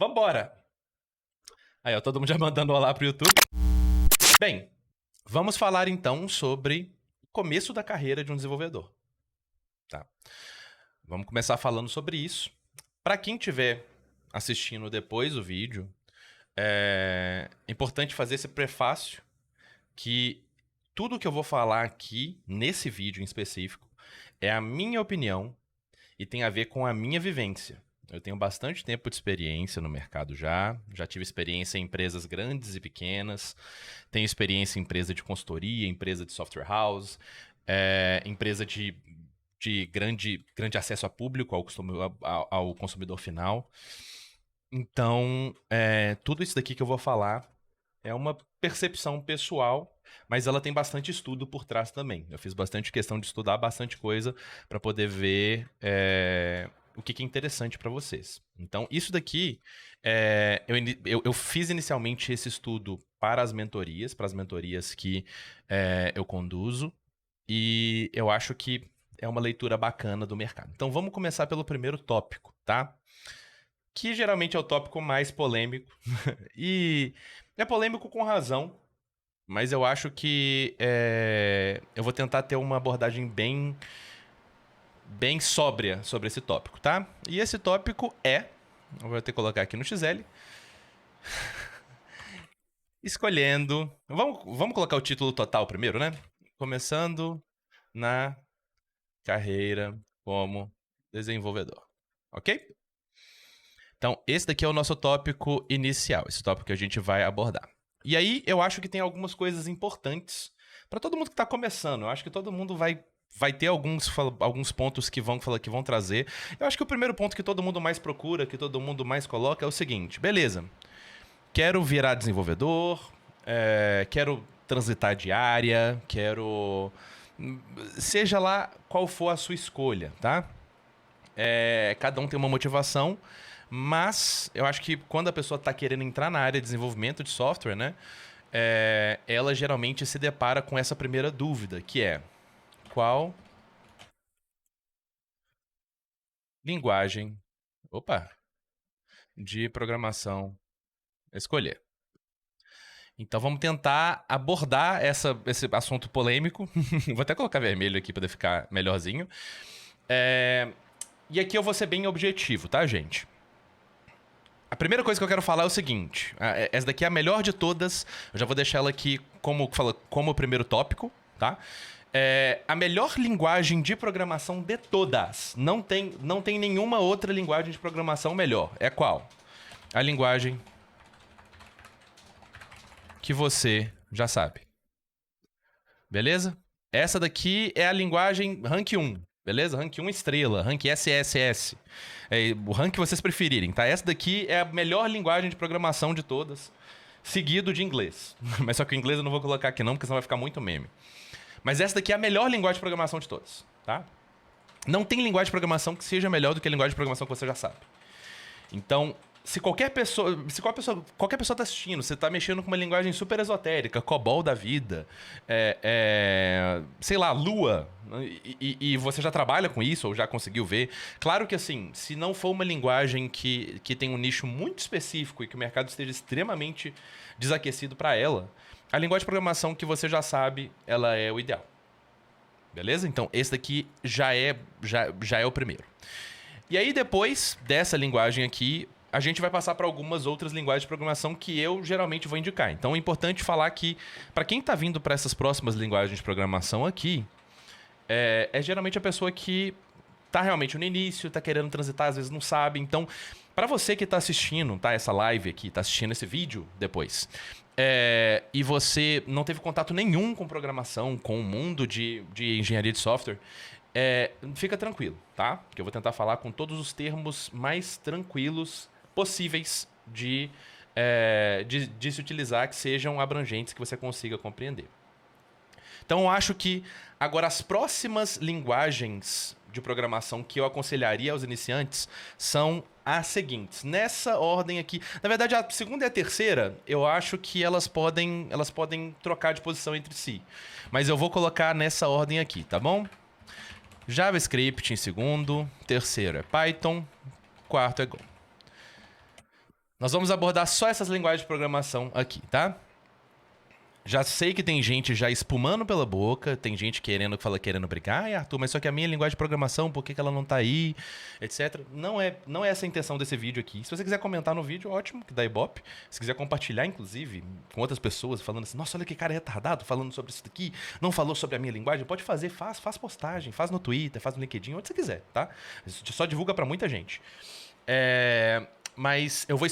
Vambora! Aí, ó, todo mundo já mandando olá pro YouTube. Bem, vamos falar então sobre o começo da carreira de um desenvolvedor. Tá? Vamos começar falando sobre isso. Para quem estiver assistindo depois o vídeo, é importante fazer esse prefácio que tudo que eu vou falar aqui, nesse vídeo em específico, é a minha opinião e tem a ver com a minha vivência. Eu tenho bastante tempo de experiência no mercado já tive experiência em empresas grandes e pequenas, tenho experiência em empresa de consultoria, empresa de software house, empresa de grande acesso a público, ao consumidor final. Então, tudo isso daqui que eu vou falar é uma percepção pessoal, mas ela tem bastante estudo por trás também. Eu fiz bastante questão de estudar bastante coisa para poder ver o que é interessante para vocês. Então, isso daqui, eu fiz inicialmente esse estudo para as mentorias que eu conduzo, e eu acho que é uma leitura bacana do mercado. Então, vamos começar pelo primeiro tópico, tá? Que geralmente é o tópico mais polêmico. E é polêmico com razão, mas eu acho que eu vou tentar ter uma abordagem bem sóbria sobre esse tópico, tá? E esse tópico eu vou ter que colocar aqui no XL, escolhendo... Vamos colocar o título total primeiro, né? Começando na carreira como desenvolvedor, ok? Então, esse daqui é o nosso tópico inicial, esse tópico que a gente vai abordar. E aí, eu acho que tem algumas coisas importantes para todo mundo que está começando. Eu acho que todo mundo vai ter alguns pontos que vão trazer. Eu acho que o primeiro ponto que todo mundo mais procura, que todo mundo mais coloca, é o seguinte: beleza, quero virar desenvolvedor, quero transitar de área, quero... Seja lá qual for a sua escolha, tá? Cada um tem uma motivação, mas eu acho que quando a pessoa está querendo entrar na área de desenvolvimento de software, né, ela geralmente se depara com essa primeira dúvida, que é: qual linguagem de programação escolher? Então vamos tentar abordar esse assunto polêmico. Vou até colocar vermelho aqui para ficar melhorzinho. E aqui eu vou ser bem objetivo, tá, gente? A primeira coisa que eu quero falar é o seguinte: essa daqui é a melhor de todas. Eu já vou deixar ela aqui como primeiro tópico, tá? A melhor linguagem de programação de todas. Não tem nenhuma outra linguagem de programação melhor. É qual? A linguagem que você já sabe. Beleza? Essa daqui é a linguagem Rank 1. Beleza? Rank 1 estrela, Rank SSS. O rank que vocês preferirem, tá? Essa daqui é a melhor linguagem de programação de todas, seguido de inglês. Mas só que o inglês eu não vou colocar aqui não, porque senão vai ficar muito meme. Mas essa daqui é a melhor linguagem de programação de todas, tá? Não tem linguagem de programação que seja melhor do que a linguagem de programação que você já sabe. Então, se qualquer pessoa tá assistindo, você tá mexendo com uma linguagem super esotérica, COBOL da vida, sei lá, Lua, e você já trabalha com isso, ou já conseguiu ver, claro que assim, se não for uma linguagem que tem um nicho muito específico e que o mercado esteja extremamente desaquecido para ela, a linguagem de programação que você já sabe, ela é o ideal. Beleza? Então, esse daqui já é o primeiro. E aí, depois dessa linguagem aqui, a gente vai passar para algumas outras linguagens de programação que eu geralmente vou indicar. Então é importante falar que, para quem está vindo para essas próximas linguagens de programação aqui, é geralmente a pessoa que está realmente no início, está querendo transitar, às vezes não sabe. Então, para você que está assistindo, tá, essa live aqui, está assistindo esse vídeo depois, e você não teve contato nenhum com programação, com o mundo de engenharia de software, fica tranquilo, tá? Porque eu vou tentar falar com todos os termos mais tranquilos possíveis de se utilizar, que sejam abrangentes, que você consiga compreender. Então eu acho que agora as próximas linguagens de programação que eu aconselharia aos iniciantes são as seguintes. Nessa ordem aqui, na verdade a segunda e a terceira, eu acho que elas podem trocar de posição entre si. Mas eu vou colocar nessa ordem aqui, tá bom? JavaScript em segundo, terceiro é Python, quarto é Go. Nós vamos abordar só essas linguagens de programação aqui, tá? Já sei que tem gente já espumando pela boca, tem gente querendo brigar. Ai, Arthur, mas só que a minha linguagem de programação, por que ela não tá aí, etc. Não é essa a intenção desse vídeo aqui. Se você quiser comentar no vídeo, ótimo, que dá Ibope. Se quiser compartilhar, inclusive, com outras pessoas, falando assim, nossa, olha que cara retardado, falando sobre isso daqui, não falou sobre a minha linguagem, pode fazer, faz postagem, faz no Twitter, faz no LinkedIn, onde você quiser, tá? Só divulga pra muita gente. Mas eu vou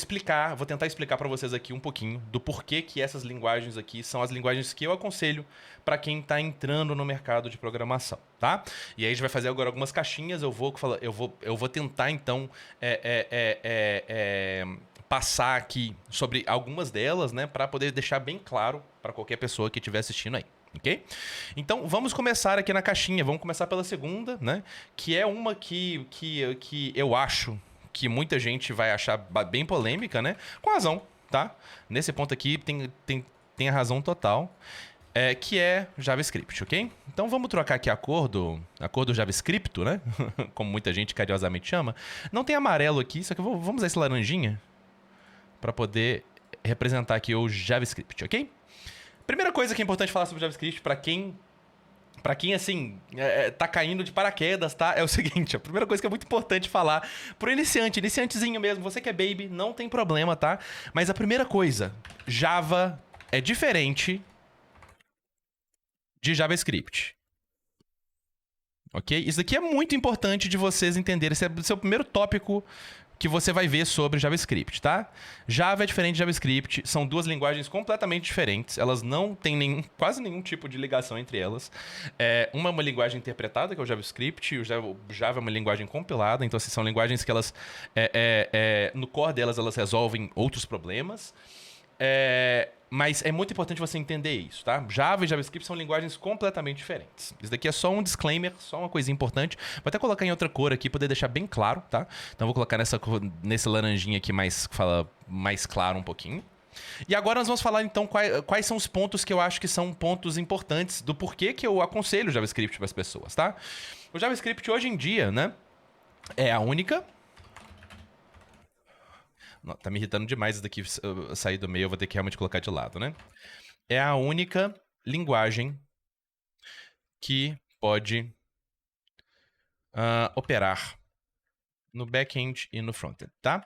tentar explicar para vocês aqui um pouquinho do porquê que essas linguagens aqui são as linguagens que eu aconselho para quem está entrando no mercado de programação, tá? E aí a gente vai fazer agora algumas caixinhas, eu vou tentar então passar aqui sobre algumas delas, né, para poder deixar bem claro para qualquer pessoa que estiver assistindo aí. Ok? Então vamos começar aqui na caixinha, vamos começar pela segunda, né? Que é uma que eu acho que muita gente vai achar bem polêmica, né? Com razão, tá? Nesse ponto aqui tem a razão total, que é JavaScript, ok? Então vamos trocar aqui a cor do JavaScript, né? Como muita gente carinhosamente chama. Não tem amarelo aqui, só que vamos usar esse laranjinha para poder representar aqui o JavaScript, ok? Primeira coisa que é importante falar sobre JavaScript para quem assim, tá caindo de paraquedas, tá? É o seguinte, a primeira coisa que é muito importante falar pro iniciantezinho mesmo, você que é baby, não tem problema, tá? Mas a primeira coisa, Java é diferente de JavaScript. Ok? Isso daqui é muito importante de vocês entenderem. Esse é o seu primeiro tópico que você vai ver sobre JavaScript, tá? Java é diferente de JavaScript, são duas linguagens completamente diferentes, elas não têm quase nenhum tipo de ligação entre elas. Uma é uma linguagem interpretada, que é o JavaScript, e o Java é uma linguagem compilada, então assim, são linguagens que elas, no core delas, elas resolvem outros problemas. Mas é muito importante você entender isso, tá? Java e JavaScript são linguagens completamente diferentes. Isso daqui é só um disclaimer, só uma coisinha importante. Vou até colocar em outra cor aqui, poder deixar bem claro, tá? Então vou colocar nesse laranjinha aqui que fala mais claro um pouquinho. E agora nós vamos falar então quais são os pontos que eu acho que são pontos importantes do porquê que eu aconselho o JavaScript para as pessoas, tá? O JavaScript hoje em dia, né, é a única... Não, tá me irritando demais isso daqui sair do meio, eu vou ter que realmente colocar de lado, né? É a única linguagem que pode operar no back-end e no front-end, tá?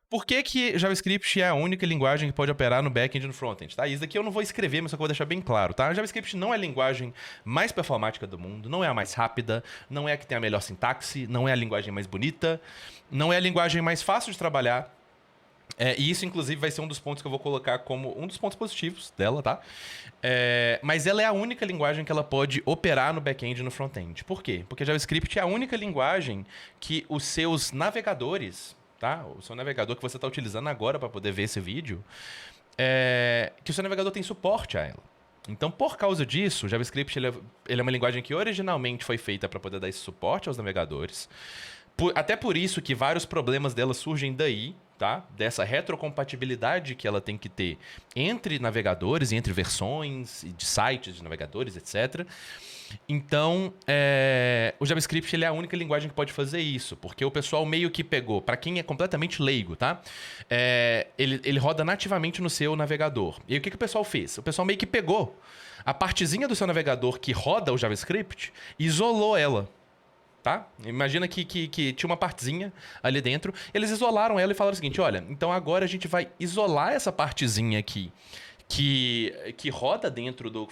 Por que JavaScript é a única linguagem que pode operar no back-end e no front-end, tá? Isso daqui eu não vou escrever, mas só que eu vou deixar bem claro, tá? JavaScript não é a linguagem mais performática do mundo, não é a mais rápida, não é a que tem a melhor sintaxe, não é a linguagem mais bonita, não é a linguagem mais fácil de trabalhar. E isso, inclusive, vai ser um dos pontos que eu vou colocar como um dos pontos positivos dela, tá? Mas ela é a única linguagem que ela pode operar no back-end e no front-end. Por quê? Porque JavaScript é a única linguagem que os seus navegadores, tá? O seu navegador que você está utilizando agora para poder ver esse vídeo, que o seu navegador tem suporte a ela. Então, por causa disso, o JavaScript ele é uma linguagem que originalmente foi feita para poder dar esse suporte aos navegadores. Até por isso que vários problemas dela surgem daí, tá? Dessa retrocompatibilidade que ela tem que ter entre navegadores e entre versões de sites de navegadores, etc. Então, o JavaScript ele é a única linguagem que pode fazer isso, porque o pessoal meio que pegou, para quem é completamente leigo, tá? Ele roda nativamente no seu navegador. E o que o pessoal fez? O pessoal meio que pegou a partezinha do seu navegador que roda o JavaScript e isolou ela. Tá? Imagina que tinha uma partezinha ali dentro. Eles isolaram ela e falaram o seguinte: olha, então agora a gente vai isolar essa partezinha aqui que roda dentro do...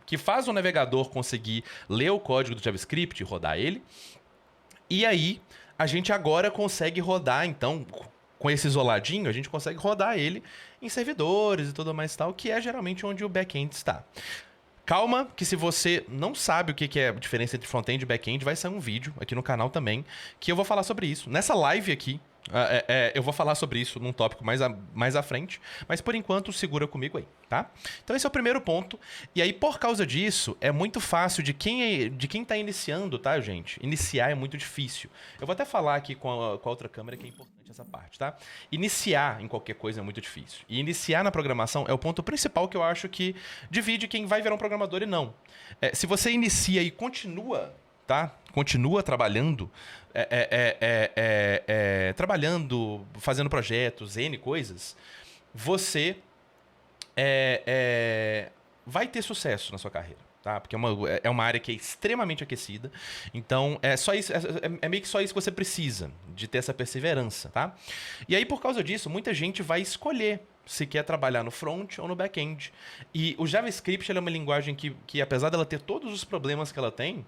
que faz o navegador conseguir ler o código do JavaScript e rodar ele. E aí, a gente agora consegue rodar, então, com esse isoladinho, a gente consegue rodar ele em servidores e tudo mais e tal, que é geralmente onde o back-end está. Calma, que se você não sabe o que é a diferença entre front-end e back-end, vai sair um vídeo aqui no canal também, que eu vou falar sobre isso. Nessa live aqui, eu vou falar sobre isso num tópico mais à frente, mas por enquanto segura comigo aí, tá? Então esse é o primeiro ponto. E aí, por causa disso, é muito fácil de quem tá iniciando, tá, gente? Iniciar é muito difícil. Eu vou até falar aqui com a outra câmera, que é importante essa parte, tá? Iniciar em qualquer coisa é muito difícil. E iniciar na programação é o ponto principal que eu acho que divide quem vai virar um programador e não. Se você inicia e continua tá? Continua trabalhando, trabalhando, fazendo projetos, N coisas, você vai ter sucesso na sua carreira. Tá? Porque é uma área que é extremamente aquecida. Então, é só isso, é meio que só isso que você precisa, de ter essa perseverança, tá? E aí, por causa disso, muita gente vai escolher se quer trabalhar no front ou no back-end. E o JavaScript ele é uma linguagem que, apesar dela ter todos os problemas que ela tem,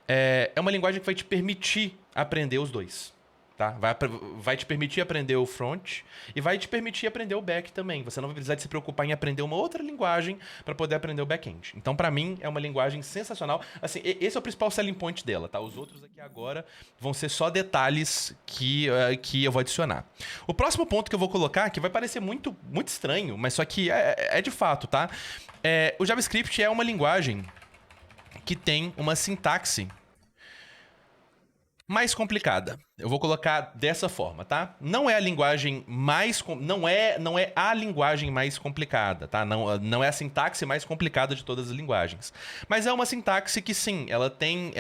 é uma linguagem que vai te permitir aprender os dois. Tá? Vai te permitir aprender o front e vai te permitir aprender o back também. Você não vai precisar de se preocupar em aprender uma outra linguagem para poder aprender o back-end. Então, para mim, é uma linguagem sensacional. Assim, esse é o principal selling point dela, tá? Os outros aqui agora vão ser só detalhes que eu vou adicionar. O próximo ponto que eu vou colocar, que vai parecer muito, muito estranho, mas só que é de fato, tá? O JavaScript é uma linguagem que tem uma sintaxe mais complicada. Eu vou colocar dessa forma, tá? Não é a linguagem mais... Não é a linguagem mais complicada, tá? Não é a sintaxe mais complicada de todas as linguagens. Mas é uma sintaxe que, sim, ela tem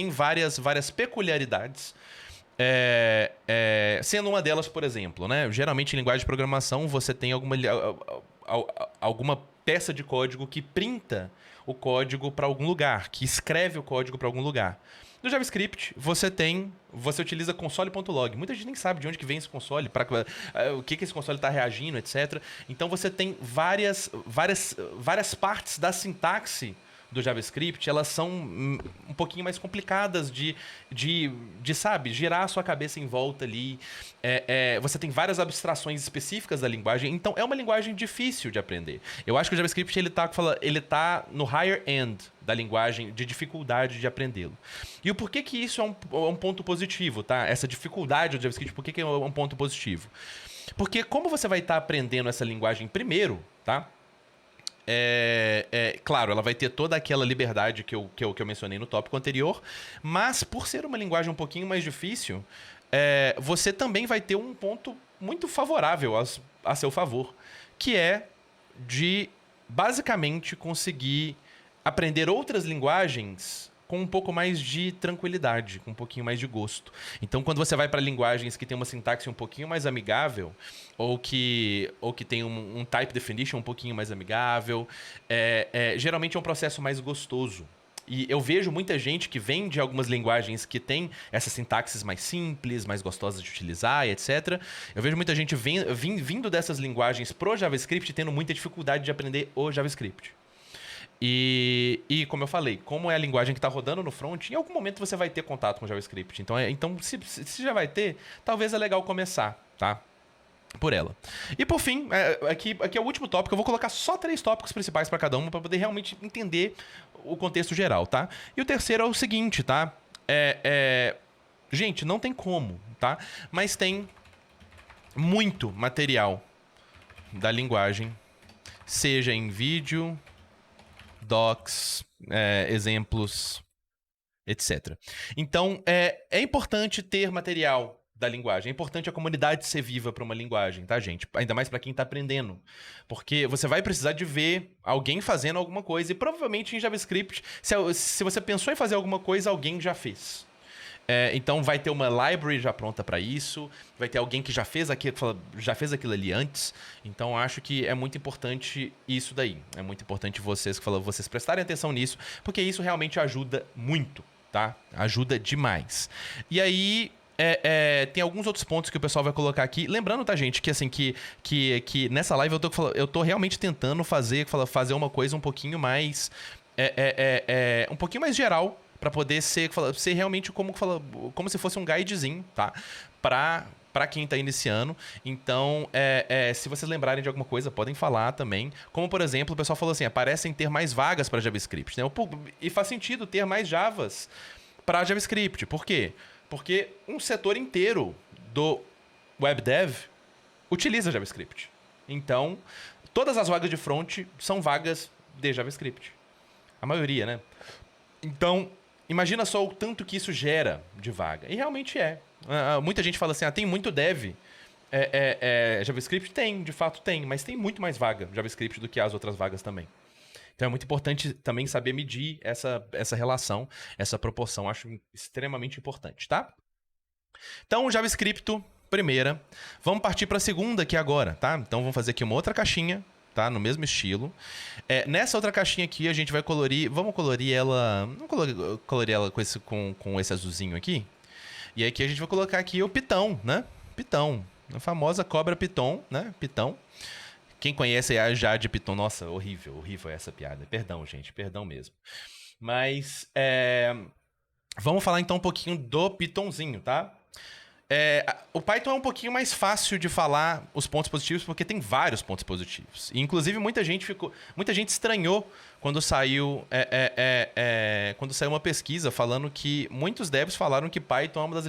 várias peculiaridades. Sendo uma delas, por exemplo, né? Geralmente em linguagem de programação você tem alguma peça de código que printa o código para algum lugar, que escreve o código para algum lugar. No JavaScript, você utiliza console.log. Muita gente nem sabe de onde que vem esse console, o que esse console está reagindo, etc. Então você tem várias partes da sintaxe do JavaScript, elas são um pouquinho mais complicadas de sabe, girar a sua cabeça em volta ali. Você tem várias abstrações específicas da linguagem, então é uma linguagem difícil de aprender. Eu acho que o JavaScript ele tá no higher end da linguagem, de dificuldade de aprendê-lo. E o porquê que isso é um ponto positivo, tá? Essa dificuldade do JavaScript, por que é um ponto positivo? Porque como você vai estar aprendendo essa linguagem primeiro, tá? Claro, ela vai ter toda aquela liberdade que eu mencionei no tópico anterior, mas por ser uma linguagem um pouquinho mais difícil, você também vai ter um ponto muito favorável a seu favor, que é de basicamente conseguir aprender outras linguagens com um pouco mais de tranquilidade, com um pouquinho mais de gosto. Então, quando você vai para linguagens que tem uma sintaxe um pouquinho mais amigável, ou que tem um type definition um pouquinho mais amigável, geralmente é um processo mais gostoso. E eu vejo muita gente que vem de algumas linguagens que tem essas sintaxes mais simples, mais gostosas de utilizar, etc. Eu vejo muita gente vindo dessas linguagens pro JavaScript tendo muita dificuldade de aprender o JavaScript. E como eu falei, como é a linguagem que está rodando no front, em algum momento você vai ter contato com o JavaScript. Então se já vai ter, talvez é legal começar, tá? Por ela. E por fim, aqui é o último tópico. Eu vou colocar só 3 tópicos principais para cada um, para poder realmente entender o contexto geral, tá? E o terceiro é o seguinte, tá? Gente, não tem como, tá? Mas tem muito material da linguagem, seja em vídeo, docs, exemplos, etc. Então, é importante ter material da linguagem. É importante a comunidade ser viva para uma linguagem, tá, gente? Ainda mais para quem está aprendendo. Porque você vai precisar de ver alguém fazendo alguma coisa. E provavelmente em JavaScript, se você pensou em fazer alguma coisa, alguém já fez. Então vai ter uma library já pronta para isso, vai ter alguém que já fez aquilo ali antes. Então acho que é muito importante isso daí. É muito importante vocês prestarem atenção nisso, porque isso realmente ajuda muito, tá? Ajuda demais. E aí tem alguns outros pontos que o pessoal vai colocar aqui. Lembrando, tá, gente, que assim, que nessa live eu tô realmente tentando fazer uma coisa um pouquinho mais um pouquinho mais geral, para poder ser realmente como se fosse um guidezinho, tá? Para quem está iniciando. Então, se vocês lembrarem de alguma coisa, podem falar também. Como, por exemplo, o pessoal falou assim, parecem ter mais vagas para JavaScript, né? E faz sentido ter mais Javas para JavaScript. Por quê? Porque um setor inteiro do web dev utiliza JavaScript. Então, todas as vagas de front são vagas de JavaScript. A maioria, né? Então, imagina só o tanto que isso gera de vaga. E realmente é. Muita gente fala assim, tem muito dev. JavaScript? Tem, de fato tem. Mas tem muito mais vaga JavaScript do que as outras vagas também. Então é muito importante também saber medir essa relação, essa proporção. Acho extremamente importante, tá? Então, JavaScript, primeira. Vamos partir para a segunda aqui agora, tá? Então vamos fazer aqui uma outra caixinha, tá? No mesmo estilo. Nessa outra caixinha aqui a gente vai colorir... Vamos colorir ela... Vamos colorir ela com esse azulzinho aqui. E aqui a gente vai colocar aqui o Python, né? Python. A famosa cobra Python, né? Python. Quem conhece a Jade Python... Nossa, horrível essa piada. Perdão, gente. Perdão mesmo. Mas... Vamos falar então um pouquinho do Pythonzinho, tá? O Python é um pouquinho mais fácil de falar os pontos positivos, porque tem vários pontos positivos. E, inclusive, muita gente estranhou quando saiu uma pesquisa falando que muitos devs falaram que Python é uma das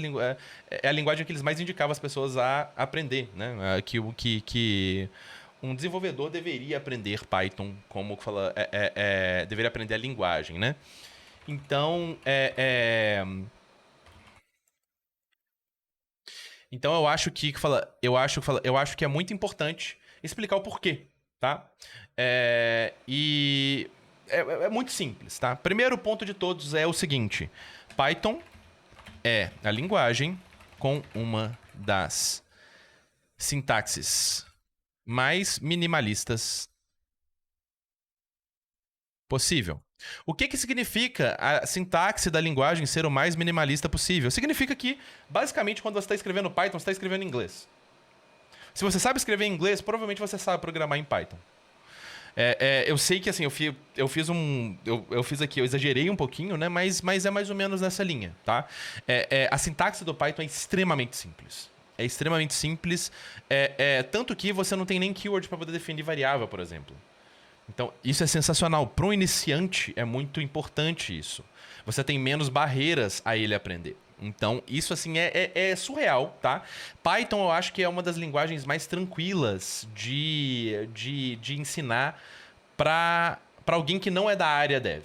é a linguagem que eles mais indicavam as pessoas a aprender, né? Que um desenvolvedor deveria aprender Python, como fala, deveria aprender a linguagem, né? Então, Então eu acho que é muito importante explicar o porquê, tá? E é muito simples, tá? Primeiro ponto de todos é o seguinte: Python é a linguagem com uma das sintaxes mais minimalistas possível. O que significa a sintaxe da linguagem ser o mais minimalista possível? Significa que, basicamente, quando você está escrevendo Python, você está escrevendo em inglês. Se você sabe escrever em inglês, provavelmente você sabe programar em Python. Eu sei que, assim, eu fiz aqui, eu exagerei um pouquinho, né? Mas é mais ou menos nessa linha, tá? A sintaxe do Python é extremamente simples. É extremamente simples, tanto que você não tem nem keyword para poder definir variável, por exemplo. Então, isso é sensacional. Para um iniciante, é muito importante isso. Você tem menos barreiras a ele aprender. Então, isso, assim, é surreal, tá? Python, eu acho que é uma das linguagens mais tranquilas de ensinar para alguém que não é da área dev,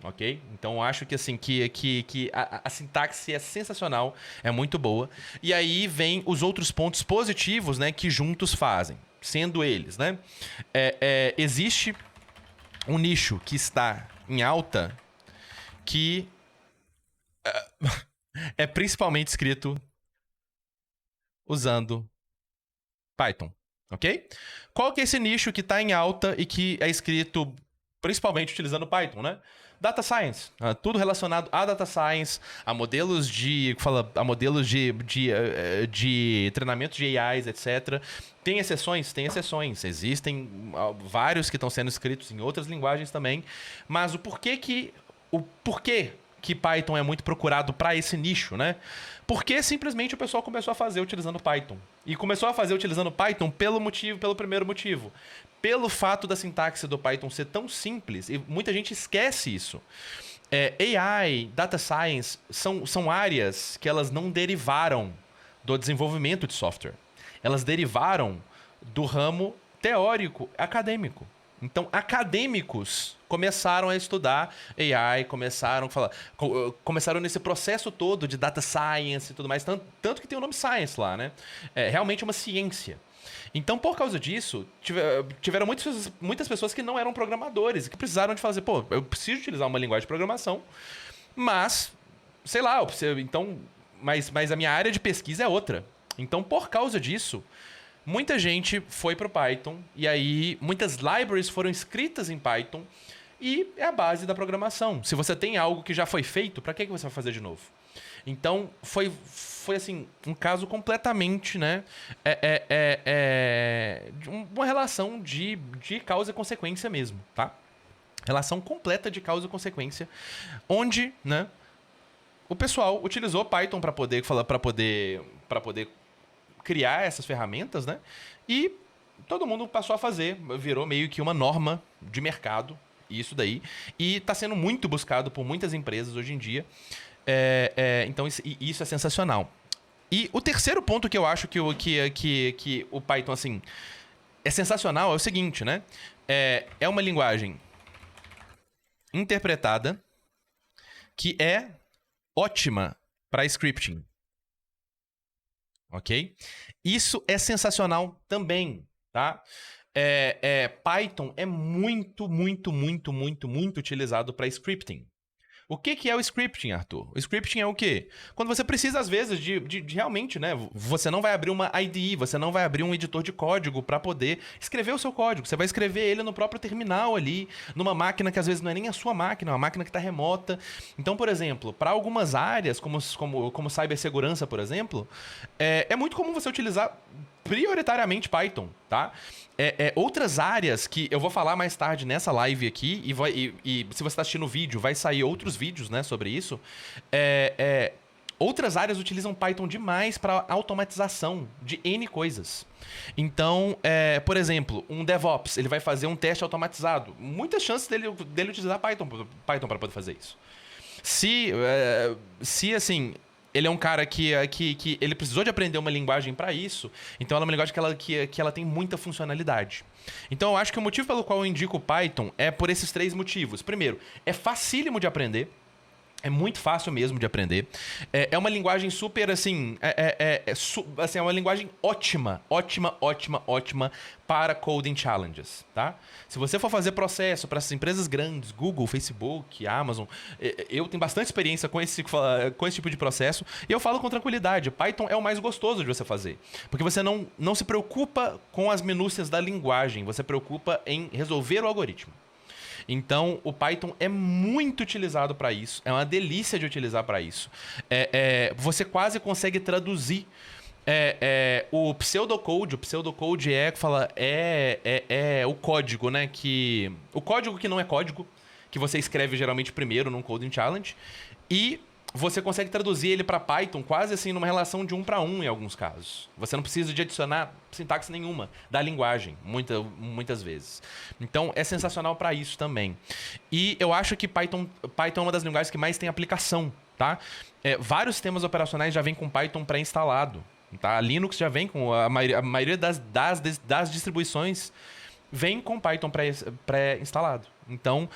ok? Então, eu acho que, assim, que a sintaxe é sensacional, é muito boa. E aí vem os outros pontos positivos, né, que juntos fazem. Sendo eles, né? Existe um nicho que está em alta que é principalmente escrito usando Python, ok? Qual que é esse nicho que está em alta e que é escrito principalmente utilizando Python, né? Data Science, tudo relacionado a Data Science, a modelos de treinamento de AIs, etc. Tem exceções? Tem exceções. Existem vários que estão sendo escritos em outras linguagens também. Mas o porquê que Python é muito procurado para esse nicho, né? Porque simplesmente o pessoal começou a fazer utilizando Python. E começou a fazer utilizando Python pelo primeiro motivo. Pelo fato da sintaxe do Python ser tão simples, e muita gente esquece isso. AI, Data Science, são áreas que elas não derivaram do desenvolvimento de software. Elas derivaram do ramo teórico, acadêmico. Então, acadêmicos começaram a estudar AI, começaram nesse processo todo de data science e tudo mais, tanto que tem o nome science lá, né? É realmente uma ciência. Então, por causa disso, tiveram muitas pessoas que não eram programadores, que precisaram de fazer, eu preciso utilizar uma linguagem de programação, mas, sei lá, mas a minha área de pesquisa é outra. Então, por causa disso, muita gente foi pro Python, e aí muitas libraries foram escritas em Python, e é a base da programação. Se você tem algo que já foi feito, para que você vai fazer de novo? Então, foi assim, um caso completamente, né? Uma relação de causa e consequência mesmo, tá? Relação completa de causa e consequência, onde, né, o pessoal utilizou Python para poder criar essas ferramentas, né? E todo mundo passou a fazer, virou meio que uma norma de mercado, isso daí, e está sendo muito buscado por muitas empresas hoje em dia. Então isso é sensacional. E o terceiro ponto que eu acho que o Python, assim, é sensacional é o seguinte, né? É uma linguagem interpretada que é ótima para scripting. Ok? Isso é sensacional também, tá? Python é muito, muito, muito, muito, muito utilizado para scripting. O que é o scripting, Arthur? O scripting é o quê? Quando você precisa, às vezes, de realmente, né? Você não vai abrir uma IDE, você não vai abrir um editor de código para poder escrever o seu código. Você vai escrever ele no próprio terminal ali, numa máquina que às vezes não é nem a sua máquina, é uma máquina que está remota. Então, por exemplo, para algumas áreas, como cibersegurança, por exemplo, é muito comum você utilizar prioritariamente Python, tá? Outras áreas que eu vou falar mais tarde nessa live aqui, e se você está assistindo o vídeo, vai sair outros vídeos, né, sobre isso. Outras áreas utilizam Python demais para automatização de N coisas. Então, por exemplo, um DevOps, ele vai fazer um teste automatizado. Muitas chances dele utilizar Python para poder fazer isso. Se assim, ele é um cara que ele precisou de aprender uma linguagem para isso, então ela é uma linguagem que ela tem muita funcionalidade. Então eu acho que o motivo pelo qual eu indico o Python é por esses 3 motivos. Primeiro, é facílimo de aprender. É muito fácil mesmo de aprender. É uma linguagem super, assim... é uma linguagem ótima para coding challenges, tá? Se você for fazer processo para essas empresas grandes, Google, Facebook, Amazon, eu tenho bastante experiência com esse tipo de processo e eu falo com tranquilidade. Python é o mais gostoso de você fazer. Porque você não se preocupa com as minúcias da linguagem, você se preocupa em resolver o algoritmo. Então, o Python é muito utilizado para isso. É uma delícia de utilizar para isso. Você quase consegue traduzir o pseudocode. O pseudocode o código, né? O código que não é código, que você escreve geralmente primeiro num coding challenge. E você consegue traduzir ele para Python quase assim numa relação de 1 para 1 em alguns casos. Você não precisa de adicionar sintaxe nenhuma da linguagem, muitas vezes. Então é sensacional para isso também. E eu acho que Python é uma das linguagens que mais tem aplicação, tá? Vários sistemas operacionais já vêm com Python pré-instalado. Tá? A Linux já vem com a maioria das distribuições vem com Python pré-instalado. Então,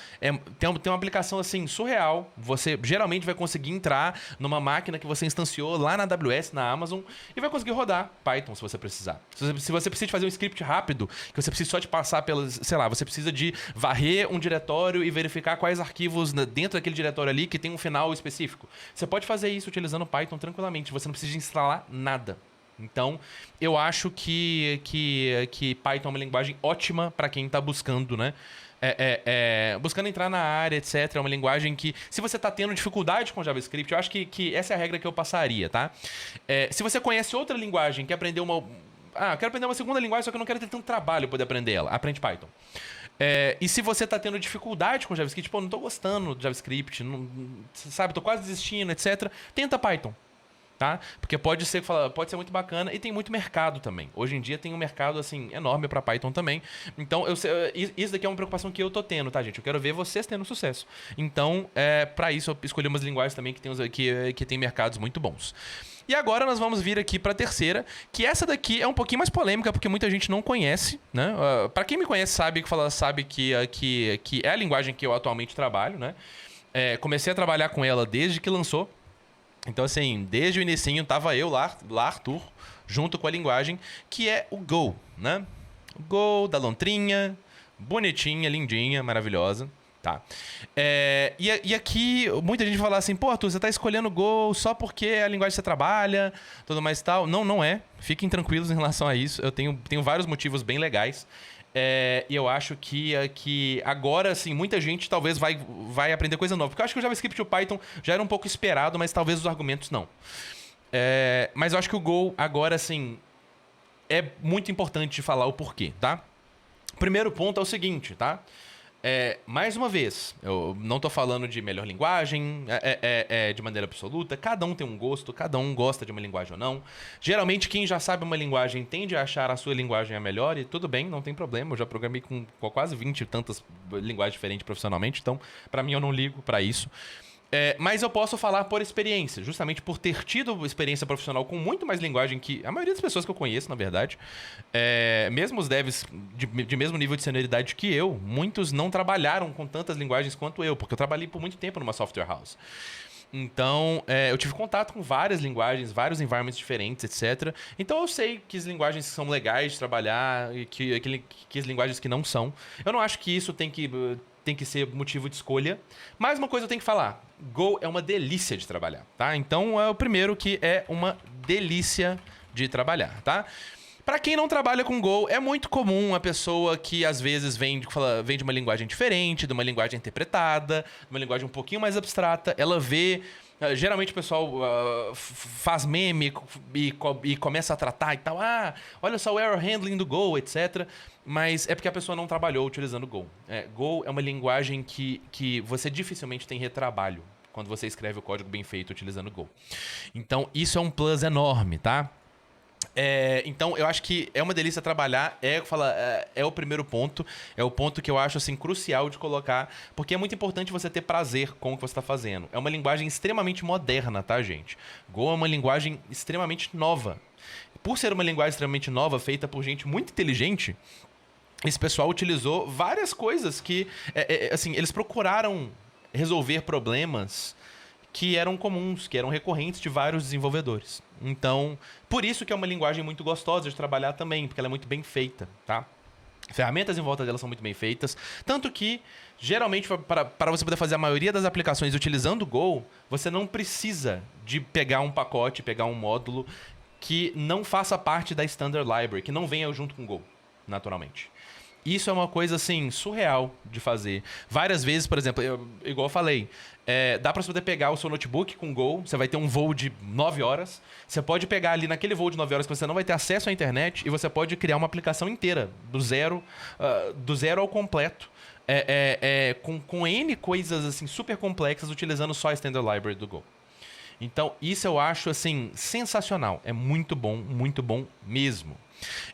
tem uma aplicação assim surreal. Você geralmente vai conseguir entrar numa máquina que você instanciou lá na AWS, na Amazon, e vai conseguir rodar Python se você precisar. Se você precisa de fazer um script rápido, que você precisa só de passar pelas, sei lá, você precisa de varrer um diretório e verificar quais arquivos dentro daquele diretório ali que tem um final específico. Você pode fazer isso utilizando Python tranquilamente. Você não precisa de instalar nada. Então, eu acho que Python é uma linguagem ótima para quem está buscando, né? Buscando entrar na área, etc. É uma linguagem que, se você está tendo dificuldade com JavaScript, eu acho que essa é a regra que eu passaria, tá? Se você conhece outra linguagem, quer aprender uma... eu quero aprender uma segunda linguagem, só que eu não quero ter tanto trabalho poder aprender ela. Aprende Python. E se você está tendo dificuldade com JavaScript, não estou gostando de JavaScript, sabe, estou quase desistindo, etc. Tenta Python. Tá? Porque pode ser muito bacana e tem muito mercado também. Hoje em dia tem um mercado assim enorme para Python também. Então, isso daqui é uma preocupação que eu tô tendo, tá, gente? Eu quero ver vocês tendo sucesso. Então, para isso eu escolhi umas linguagens também que tem mercados muito bons. E agora nós vamos vir aqui para a terceira, que essa daqui é um pouquinho mais polêmica, porque muita gente não conhece, né? Para quem me conhece sabe que é a linguagem que eu atualmente trabalho, né? Comecei a trabalhar com ela desde que lançou. Então, assim, desde o inicinho tava eu lá, Arthur, junto com a linguagem, que é o Go, né? O Go da lontrinha, bonitinha, lindinha, maravilhosa, tá? E aqui, muita gente fala assim, pô, Arthur, você tá escolhendo Go só porque é a linguagem que você trabalha, tudo mais e tal. Não é. Fiquem tranquilos em relação a isso. Eu tenho vários motivos bem legais. E eu acho que agora, assim, muita gente talvez vai aprender coisa nova. Porque eu acho que o JavaScript e o Python já era um pouco esperado, mas talvez os argumentos não. Mas eu acho que o Go agora, assim, é muito importante de falar o porquê, tá? O primeiro ponto é o seguinte, tá? Mais uma vez, eu não tô falando de melhor linguagem, de maneira absoluta. Cada um tem um gosto, cada um gosta de uma linguagem ou não. Geralmente, quem já sabe uma linguagem tende a achar a sua linguagem a melhor, e tudo bem, não tem problema. Eu já programei com quase 20 e tantas linguagens diferentes profissionalmente, então, pra mim, eu não ligo pra isso. Mas eu posso falar por experiência, justamente por ter tido experiência profissional com muito mais linguagem que a maioria das pessoas que eu conheço, na verdade. Mesmo os devs de mesmo nível de senioridade que eu, muitos não trabalharam com tantas linguagens quanto eu, porque eu trabalhei por muito tempo numa software house. Então, eu tive contato com várias linguagens, vários environments diferentes, etc. Então, eu sei que as linguagens são legais de trabalhar e que as linguagens que não são. Eu não acho que isso tem que ser motivo de escolha. Mas uma coisa eu tenho que falar. Go é uma delícia de trabalhar, tá? Então, é o primeiro que é uma delícia de trabalhar, tá? Pra quem não trabalha com Go, é muito comum a pessoa que às vezes vem de uma linguagem diferente, de uma linguagem interpretada, de uma linguagem um pouquinho mais abstrata, ela vê. Geralmente o pessoal faz meme e começa a tratar e tal. Ah, olha só o error handling do Go, etc. Mas é porque a pessoa não trabalhou utilizando Go. Go é uma linguagem que você dificilmente tem retrabalho quando você escreve o código bem feito utilizando Go. Então isso é um plus enorme, tá? Então, eu acho que é uma delícia trabalhar, é o primeiro ponto, é o ponto que eu acho assim, crucial de colocar, porque é muito importante você ter prazer com o que você está fazendo. É uma linguagem extremamente moderna, tá, gente? Go é uma linguagem extremamente nova. Por ser uma linguagem extremamente nova, feita por gente muito inteligente, esse pessoal utilizou várias coisas que, assim, eles procuraram resolver problemas que eram comuns, que eram recorrentes de vários desenvolvedores. Então, por isso que é uma linguagem muito gostosa de trabalhar também, porque ela é muito bem feita, tá? Ferramentas em volta dela são muito bem feitas, tanto que, geralmente, para você poder fazer a maioria das aplicações utilizando o Go, você não precisa de pegar um pacote, pegar um módulo que não faça parte da Standard Library, que não venha junto com o Go, naturalmente. Isso é uma coisa, assim, surreal de fazer. Várias vezes, por exemplo, igual eu falei, dá pra você poder pegar o seu notebook com Go, você vai ter um voo de 9 horas, você pode pegar ali naquele voo de 9 horas que você não vai ter acesso à internet e você pode criar uma aplicação inteira, do zero ao completo, com N coisas, assim, super complexas, utilizando só a Standard Library do Go. Então, isso eu acho, assim, sensacional. É muito bom mesmo.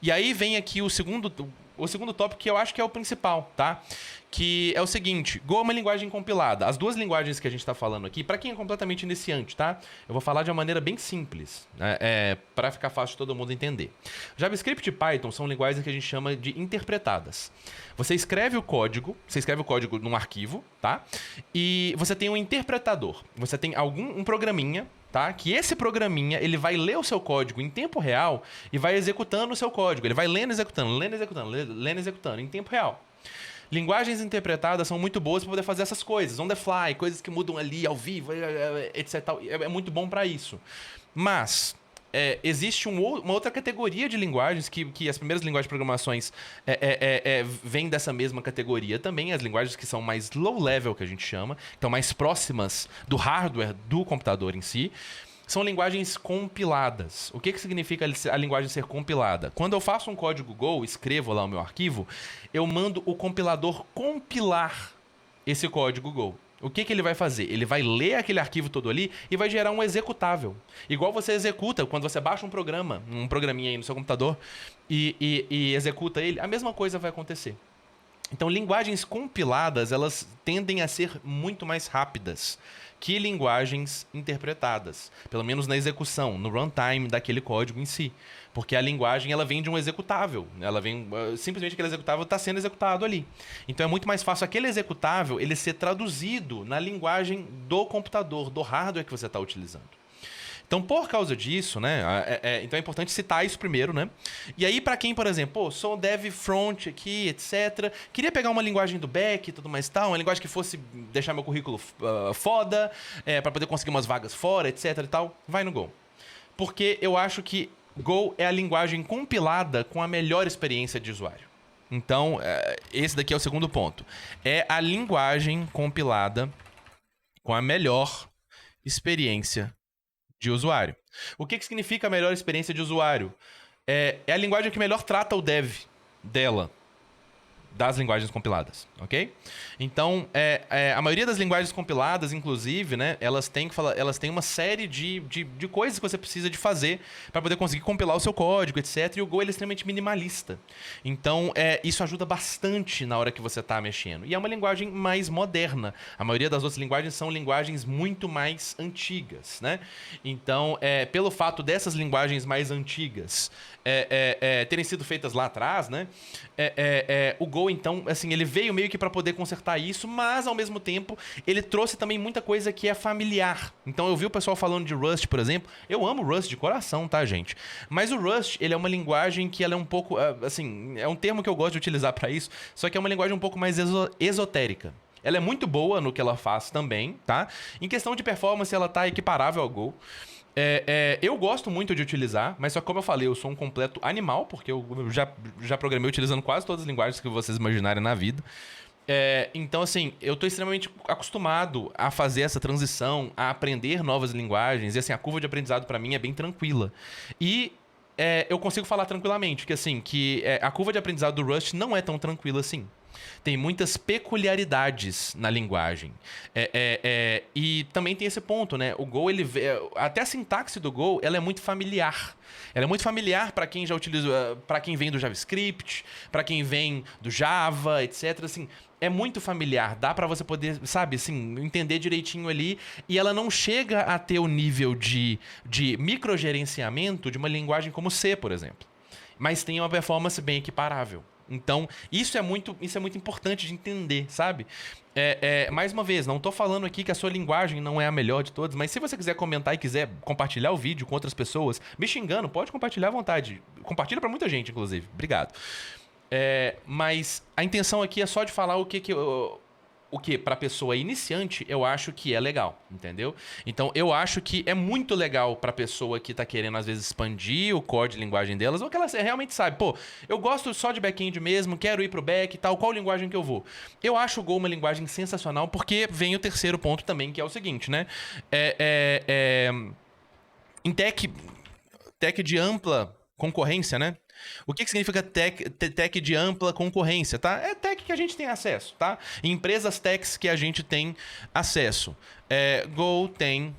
E aí vem aqui o segundo tópico, que eu acho que é o principal, tá? Que é o seguinte: Go é uma linguagem compilada. As duas linguagens que a gente está falando aqui, para quem é completamente iniciante, tá? Eu vou falar de uma maneira bem simples, né? Para ficar fácil de todo mundo entender. JavaScript e Python são linguagens que a gente chama de interpretadas. Você escreve o código num arquivo, tá? E você tem um interpretador. Você tem um programinha, tá? Que esse programinha, ele vai ler o seu código em tempo real e vai executando o seu código. Ele vai lendo, executando em tempo real. Linguagens interpretadas são muito boas para poder fazer essas coisas. On the fly, coisas que mudam ali, ao vivo, etc. É muito bom para isso. Mas existe uma outra categoria de linguagens que as primeiras linguagens de programações vêm dessa mesma categoria também. As linguagens que são mais low level, que a gente chama, estão mais próximas do hardware do computador em si. São linguagens compiladas. O que significa a linguagem ser compilada? Quando eu faço um código Go, escrevo lá o meu arquivo, eu mando o compilador compilar esse código Go. O que ele vai fazer? Ele vai ler aquele arquivo todo ali e vai gerar um executável. Igual você executa quando você baixa um programinha aí no seu computador e executa ele, a mesma coisa vai acontecer. Então, linguagens compiladas, elas tendem a ser muito mais rápidas que linguagens interpretadas, pelo menos na execução, no runtime daquele código em si. Porque a linguagem, ela vem de um executável. Ela vem, simplesmente aquele executável está sendo executado ali. Então é muito mais fácil aquele executável ele ser traduzido na linguagem do computador, do hardware que você está utilizando. Então, por causa disso, né? Então é importante citar isso primeiro, né? E aí, para quem, por exemplo, sou dev front aqui, etc. Queria pegar uma linguagem do back e tudo mais tal, uma linguagem que fosse deixar meu currículo foda, para poder conseguir umas vagas fora, etc e tal. Vai no Go. Porque eu acho que Go é a linguagem compilada com a melhor experiência de usuário. Então, esse daqui é o segundo ponto. É a linguagem compilada com a melhor experiência de usuário. O que significa a melhor experiência de usuário? É a linguagem que melhor trata o dev dela, das linguagens compiladas, ok? Então, a maioria das linguagens compiladas, inclusive, né, elas têm uma série de coisas que você precisa de fazer para poder conseguir compilar o seu código, etc. E o Go ele é extremamente minimalista. Então, isso ajuda bastante na hora que você está mexendo. E é uma linguagem mais moderna. A maioria das outras linguagens são linguagens muito mais antigas, né? Então, pelo fato dessas linguagens mais antigas terem sido feitas lá atrás, né? O Go Go, então, assim, ele veio meio que para poder consertar isso, mas, ao mesmo tempo, ele trouxe também muita coisa que é familiar. Então, eu vi o pessoal falando de Rust, por exemplo. Eu amo Rust de coração, tá, gente? Mas o Rust, ele é uma linguagem que ela é um pouco, assim, é um termo que eu gosto de utilizar para isso, só que é uma linguagem um pouco mais esotérica. Ela é muito boa no que ela faz também, tá? Em questão de performance, ela tá equiparável ao Go. Eu gosto muito de utilizar, mas só que como eu falei, eu sou um completo animal, porque eu já programei utilizando quase todas as linguagens que vocês imaginarem na vida. Então, assim, eu tô extremamente acostumado a fazer essa transição, a aprender novas linguagens, e assim, a curva de aprendizado pra mim é bem tranquila. E eu consigo falar tranquilamente que, assim, a curva de aprendizado do Rust não é tão tranquila assim. Tem muitas peculiaridades na linguagem. E também tem esse ponto, né? O Go, até a sintaxe do Go, ela é muito familiar. Ela é muito familiar para quem já utiliza, para quem vem do JavaScript, para quem vem do Java, etc. Assim, é muito familiar. Dá para você poder, sabe, assim, entender direitinho ali. E ela não chega a ter o nível de microgerenciamento de uma linguagem como C, por exemplo. Mas tem uma performance bem equiparável. Então, isso é muito importante de entender, sabe? Mais uma vez, não tô falando aqui que a sua linguagem não é a melhor de todas, mas se você quiser comentar e quiser compartilhar o vídeo com outras pessoas, me xingando, pode compartilhar à vontade. Compartilha pra muita gente, inclusive. Obrigado. Mas a intenção aqui é só de falar o que para pessoa iniciante eu acho que é legal, entendeu? Então eu acho que é muito legal para pessoa que tá querendo às vezes expandir o core de linguagem delas, ou que ela realmente sabe, pô, eu gosto só de back-end mesmo, quero ir pro back e tal, qual linguagem que eu vou? Eu acho o Go uma linguagem sensacional, porque vem o terceiro ponto também, que é o seguinte, né? Em tech de ampla concorrência, né? O que significa tech de ampla concorrência, tá? É tech que a gente tem acesso, tá? Empresas techs que a gente tem acesso. Go tem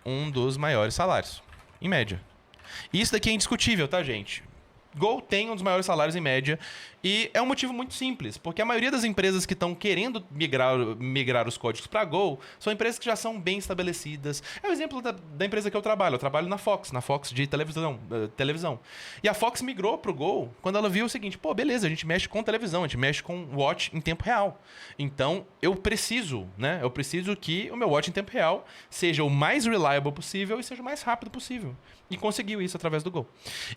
um dos maiores salários, em média. Isso daqui é indiscutível, tá, gente? Go tem um dos maiores salários em média e é um motivo muito simples, porque a maioria das empresas que estão querendo migrar os códigos para Go são empresas que já são bem estabelecidas. É o exemplo da empresa que eu trabalho na Fox de televisão. E a Fox migrou pro Go quando ela viu o seguinte, pô, beleza, a gente mexe com televisão, a gente mexe com watch em tempo real. Então, eu preciso que o meu watch em tempo real seja o mais reliable possível e seja o mais rápido possível. E conseguiu isso através do Go.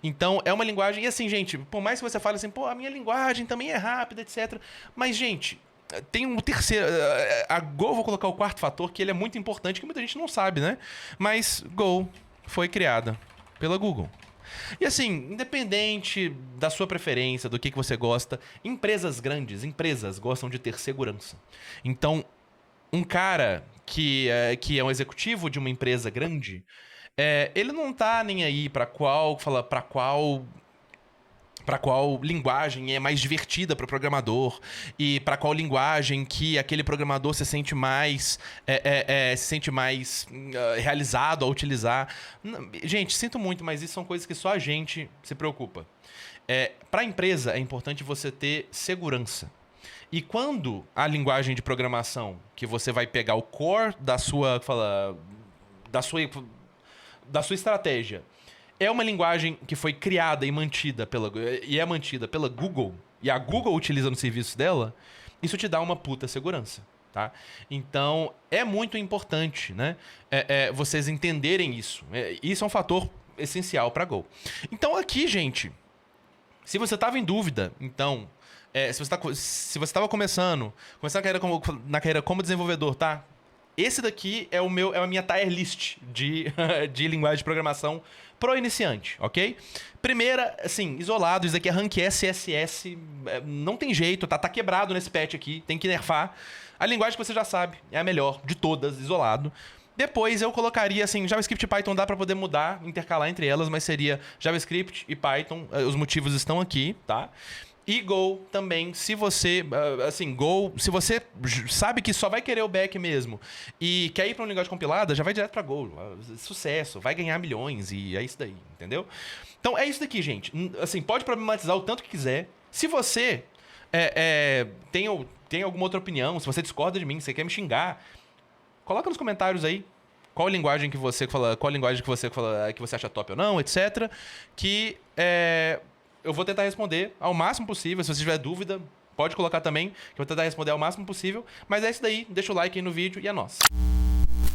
Então, é uma linguagem... E assim, gente, por mais que você fale assim, pô, a minha linguagem também é rápida, etc. Mas, gente, tem um terceiro... A Go, vou colocar o quarto fator, que ele é muito importante, que muita gente não sabe, né? Mas Go foi criada pela Google. E assim, independente da sua preferência, do que você gosta, empresas gostam de ter segurança. Então, um cara que é um executivo de uma empresa grande... ele não tá nem aí pra qual linguagem é mais divertida para o programador e para qual linguagem que aquele programador se sente mais realizado ao utilizar. Gente, sinto muito, mas isso são coisas que só a gente se preocupa. Para a empresa é importante você ter segurança. E quando a linguagem de programação, que você vai pegar o core da sua estratégia, é uma linguagem que foi criada e mantida pela Google, e a Google utiliza no serviço dela, isso te dá uma puta segurança, tá? Então, é muito importante, né? Vocês entenderem isso. Isso é um fator essencial para Go. Então, aqui, gente, se você estava em dúvida, então... se você estava começando na carreira como desenvolvedor, tá? Esse daqui é a minha tier list de linguagem de programação pro iniciante, ok? Primeira, assim, isolado, isso daqui é Rank S, CSS, não tem jeito, tá quebrado nesse patch aqui, tem que nerfar. A linguagem que você já sabe é a melhor de todas, isolado. Depois eu colocaria, assim, JavaScript e Python dá pra poder mudar, intercalar entre elas, mas seria JavaScript e Python, os motivos estão aqui, tá? E Go também, se você sabe que só vai querer o back mesmo e quer ir para uma linguagem compilada, já vai direto para Go. Sucesso, vai ganhar milhões e é isso daí, entendeu? Então é isso daqui, gente. Assim, pode problematizar o tanto que quiser. Se você tem alguma outra opinião, se você discorda de mim, se você quer me xingar, coloca nos comentários aí qual linguagem que você acha top ou não, etc. Eu vou tentar responder ao máximo possível. Se você tiver dúvida, Pode colocar também, que eu vou tentar responder ao máximo possível. Mas é isso daí, deixa o like aí no vídeo e é nóis.